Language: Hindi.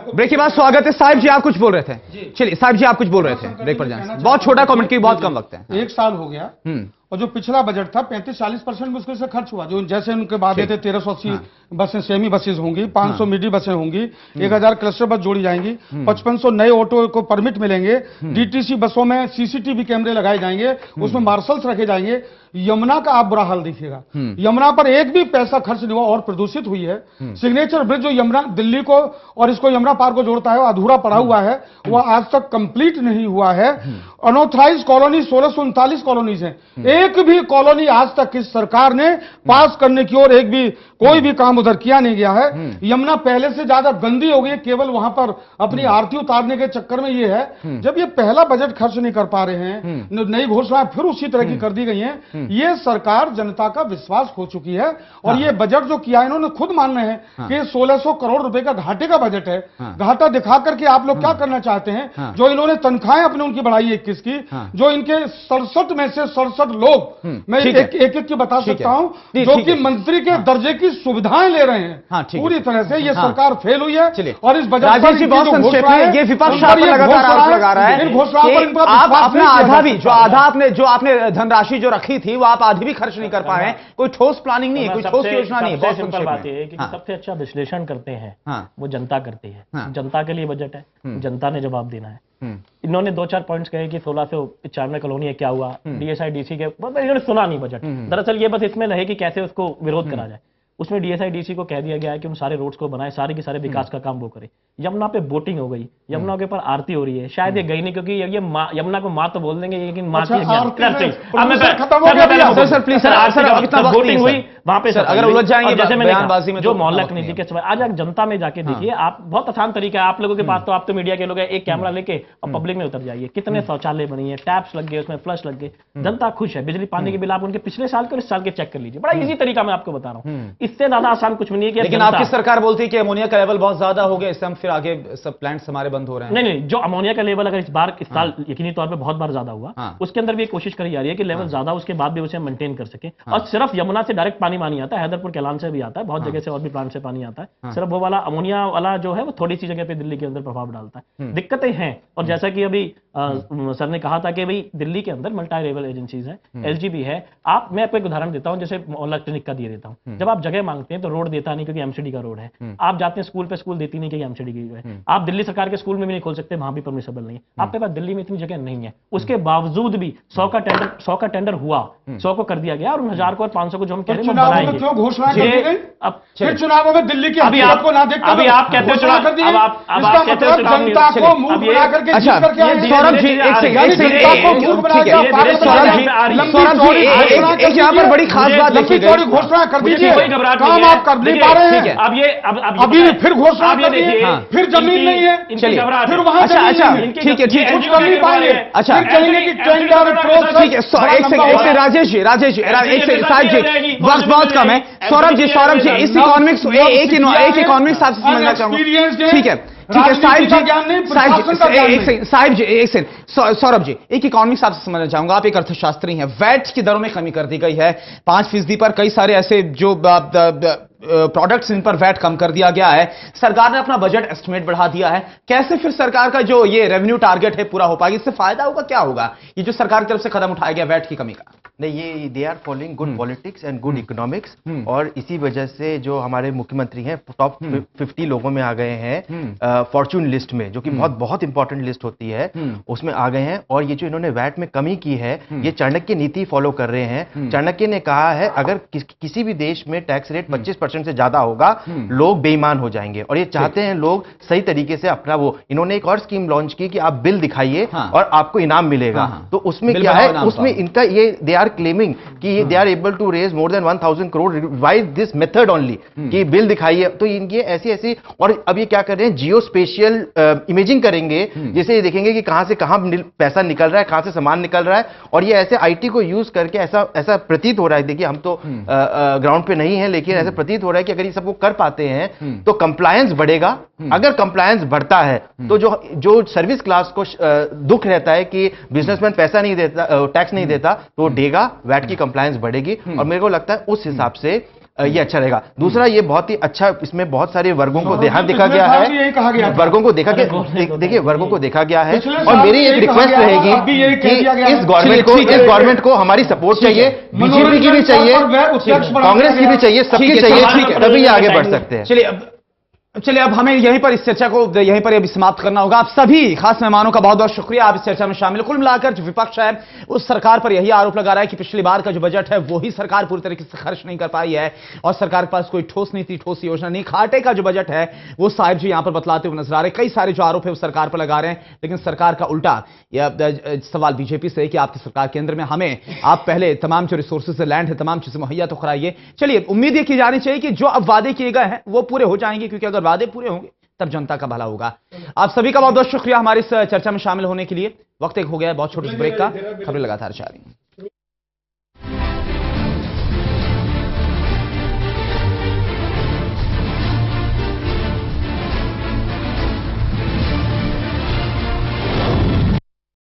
ब्रेक के बाद स्वागत है। साहिब जी आप कुछ बोल रहे थे, चलिए साहिब जी आप कुछ बोल रहे थे, ब्रेक पर जाएं। बहुत छोटा कमेंट की, बहुत कम वक्त है। 1 साल हो गया और जो पिछला बजट था 35-40% मुश्किल से खर्च हुआ। जो जैसे उनके वादे थे 1380 बसें सेमी बसेज होंगी, 500 मिडी बसें होंगी, 1000 क्लस्टर बस जोड़ी जाएंगी, 5500 नए ऑटो को परमिट मिलेंगे, डीटीसी बसों में सीसीटीवी कैमरे लगाए जाएंगे, उसमें मार्शल्स रखे जाएंगे। यमुना का आप बुरा हाल देखिएगा, यमुना पर एक भी पैसा खर्च नहीं हुआ और प्रदूषित हुई है। सिग्नेचर ब्रिज जो यमुना दिल्ली को और इसको यमुना पार को जोड़ता है वो अधूरा पड़ा हुआ है, वह आज तक कंप्लीट नहीं हुआ है। अनऑथराइज कॉलोनी 1639 कॉलोनीज हैं, एक भी कॉलोनी आज तक इस सरकार ने पास करने की ओर एक भी कोई भी काम उधर किया नहीं गया है। यमुना पहले से ज्यादा गंदी हो गई है, केवल वहां पर अपनी आरती उतारने के चक्कर में ये है। जब ये पहला बजट खर्च नहीं कर पा रहे हैं, नई घोषणाएं फिर उसी तरह की कर दी गई हैं। ये सरकार जनता का विश्वास खो चुकी है और ये बजट जो किया इन्होंने खुद मान रहे हैं कि 1600 करोड़ रुपए का घाटे का बजट है। घाटा दिखा करके आप लोग क्या करना चाहते हैं? जो इन्होंने तनख्वाहें अपने उनकी बढ़ाई 21 की, जो इनके 67 में से 67 लोग, मैं एक की बता सकता हूं, जो कि मंत्री के दर्जे की सुविधाएं ले रहे हैं। पूरी तरह से ये सरकार फेल हुई है। और इस बजट पर ये विपक्ष लगातार आरोप लगा रहा है कि आप अपना आधा भी जो आपने धनराशि जो रखी थी वो आप आधी भी खर्च नहीं कर पाए हैं। कोई ठोस प्लानिंग नहीं है, कोई ठोस योजना नहीं है। बहुत सिंपल बात है कि सबसे अच्छा विश्लेषण करते हैं वो जनता करती है। जनता के लिए बजट है, जनता ने जवाब देना है। इन्होंने 2-4 पॉइंट्स कहे कि 1695 कॉलोनी है, क्या हुआ, डीएसआई डीसी के, इन्होंने सुना नहीं बजट। दरअसल ये बस इसमें रहे कि कैसे उसको विरोध करा जाए। उसमें डीएसआई डीसी को कह दिया गया है कि उन सारे रोड्स को बनाए, सारे के सारे विकास का काम वो करे। यमुना पे बोटिंग हो गई, यमुना के ऊपर आरती हो रही है, शायद ये गई नहीं क्योंकि ये यमुना को माँ तो बोल देंगे लेकिन माँ की बोटिंग हुई वहां पे। अगर उलझ जाएंगे जैसे मैंने जो मोहल्ला नीति के समय आज जनता में जाके देखिए आप, बहुत आसान तरीका है। आप लोगों के पास तो, आप तो मीडिया के लोग हैं, एक कैमरा लेके और पब्लिक में उतर जाइए। कितने शौचालय बनी है, टैप्स लग गए, उसमें फ्लश लग गए, जनता खुश है। बिजली पानी के बिल आप उनके पिछले साल के और इस साल के चेक कर लीजिए। बड़ा इजी तरीका मैं आपको बता रहा हूँ, इससे ज्यादा आसान कुछ भी नहीं है। लेकिन आपकी सरकार बोलती है कि अमोनिया का लेवल बहुत ज्यादा हो गया, इससे हम फिर आगे सब प्लांट्स हमारे बंद हो रहे हैं। नहीं, जो अमोनिया का लेवल अगर इस साल यकीनी तौर पे बहुत बार ज्यादा हुआ, उसके अंदर भी कोशिश करी जा रही है कि लेवल ज्यादा उसके बाद भी उसे मेंटेन कर सके। और सिर्फ यमुना से डायरेक्ट पानी नहीं आता, हैदरपुर कैलान से भी आता है, बहुत जगह से और भी प्लांट से पानी आता है। सिर्फ वो वाला अमोनिया वाला जो है वो थोड़ी सी जगह पे दिल्ली के अंदर प्रभाव डालता है। दिक्कतें हैं। और जैसा कि अभी सर ने कहा था कि भाई दिल्ली के अंदर मल्टी लेवल एजेंसीज है, एलजीबी है। मैं आपको एक उदाहरण देता हूं, जैसे मोहल्ला क्लिनिक का दिए देता हूं। जब आप जगह मांगते हैं तो रोड देता नहीं क्योंकि एमसीडी का रोड है। आप जाते हैं स्कूल पे, स्कूल देती नहीं कि एमसीडी की है। आप दिल्ली सरकार के स्कूल में भी नहीं खोल सकते, वहां भी परमिसेबल नहीं है। आपके पास दिल्ली में इतनी जगह नहीं है, उसके बावजूद भी 100 का टेंडर हुआ, 100 को कर दिया गया और 1000 को और 500 को जो हम कह रहे हैं क्यों घोषणा कर दी गई? अब फिर चुनावों में दिल्ली की अभी आपको ना देखते, अभी आप कहते हो चुनाव कर दिए, अब आप कहते हो जनता को मूर्ख बना करके जीत करके आए। सौरभ जी एक यहाँ पर बड़ी खास बात लिखी गई, घोषणा कर दीजिए, काम आप कर नहीं पा रहे हैं। अब ये अभी फिर घोषणा कर दीजिए, फिर जमीन नहीं है, फिर वहां अच्छा ठीक है कर नहीं पाएंगे। अच्छा कहेंगे कि टेंडर प्रोसेस। ठीक है, एक सेकंड राजेश जी, एक सेकंड साहिब जी, वक्त बहुत कम है। सौरभ जी इस इकोनॉमिक्स एक इकोनॉमिक्स आपसे समझना चाहूंगा। ठीक है साहिब जी एक सेकंड, सौरभ जी एक इकोनॉमिक्स आपसे समझना चाहूंगा। आप एक अर्थशास्त्री हैं। वैट की दरों में कमी कर दी गई है 5% पर। कई सारे ऐसे जो प्रोडक्ट्स इन पर वैट कम कर दिया गया है। सरकार ने अपना बजट एस्टिमेट बढ़ा दिया है। कैसे फिर सरकार का जो ये रेवेन्यू टारगेट है पूरा हो पाएगा? इससे फायदा होगा, क्या होगा ये जो सरकार की तरफ से कदम उठाया गया वैट की कमी का? नहीं, ये they are following good politics and good economics, और इसी वजह से जो हमारे मुख्यमंत्री हैं टॉप 50 लोगों में आ गए हैं फॉर्च्यून लिस्ट में, जो कि बहुत इंपॉर्टेंट लिस्ट होती है, उसमें आ गए हैं। और ये जो इन्होंने वैट में कमी की है, ये चाणक्य नीति फॉलो कर रहे हैं। चाणक्य ने कहा है अगर किसी भी देश में टैक्स रेट 25% से ज्यादा होगा, लोग बेईमान हो जाएंगे। और ये चाहते हैं लोग सही तरीके से अपना इन्होंने एक और स्कीम लॉन्च की कि आप बिल दिखाइए और आपको इनाम मिलेगा। तो उसमें क्या है, उसमें इनका ये दे आर क्लेमिंग कि they are able to raise more than 1000 crore by this method only, कि बिल दिखाइए। तो इनकी ऐसी और अब ये क्या कर रहे हैं, जियो स्पेशियल इमेजिंग करेंगे, जैसे ये देखेंगे कि कहां से कहां पैसा निकल रहा है, कहां से सामान निकल रहा है। और ये ऐसे आईटी को यूज करके ऐसा प्रतीत हो रहा है, देखिए हम तो ग्राउंड पे नहीं है, लेकिन ऐसा प्रतीत हो रहा है कि अगर ये सबको कर पाते हैं तो कंप्लायंस बढ़ेगा। अगर कंप्लायंस बढ़ता है तो जो सर्विस क्लास को दुख रहता है कि बिजनेसमैन पैसा नहीं देता, टैक्स नहीं देता, तो वो देगा, वैट की कंप्लायंस बढ़ेगी। और मेरे को लगता है उस हिसाब से ये अच्छा रहेगा। दूसरा, ये बहुत ही अच्छा, इसमें बहुत सारे वर्गों को ध्यान देखा पिछले गया साल भी यही कहा गया है, था। वर्गों को देखा गया, देखिए वर्गों को देखा गया है। पिछले और साल मेरी भी एक यही रिक्वेस्ट कहा गया था, रहेगी अब भी यही कि कह दिया गया है। इस गवर्नमेंट को हमारी सपोर्ट चाहिए, बीजेपी की भी चाहिए, कांग्रेस की भी चाहिए, सबकी चाहिए, तभी ये आगे बढ़ सकते हैं। चलिए अब हमें यहीं पर इस चर्चा को यहीं पर अभी समाप्त करना होगा। आप सभी खास मेहमानों का बहुत बहुत शुक्रिया, आप इस चर्चा में शामिल। कुल मिलाकर जो विपक्ष है उस सरकार पर यही आरोप लगा रहा है कि पिछली बार का जो बजट है वो ही सरकार पूरी तरीके से खर्च नहीं कर पाई है और सरकार के पास कोई ठोस नीति, ठोस योजना नहीं। घाटे का जो बजट है वो साहिब जी यहां पर बतलाते हुए नजर आ रहे हैं। कई सारे जो आरोप है वो सरकार पर लगा रहे हैं, लेकिन सरकार का उल्टा यह सवाल बीजेपी से है कि आपकी सरकार केंद्र में, हमें आप पहले तमाम जो रिसोर्सेज लैंड है तमाम चीजें मुहैया तो कराइए। चलिए उम्मीद ये की जानी चाहिए कि जो अब वादे किए गए हैं वो पूरे हो जाएंगे, क्योंकि अगर वादे पूरे होंगे तब जनता का भला होगा। आप सभी का बहुत बहुत शुक्रिया हमारी इस चर्चा में शामिल होने के लिए। वक्त एक हो गया है बहुत छोटे से ब्रेक का, खबरें लगातार जारी।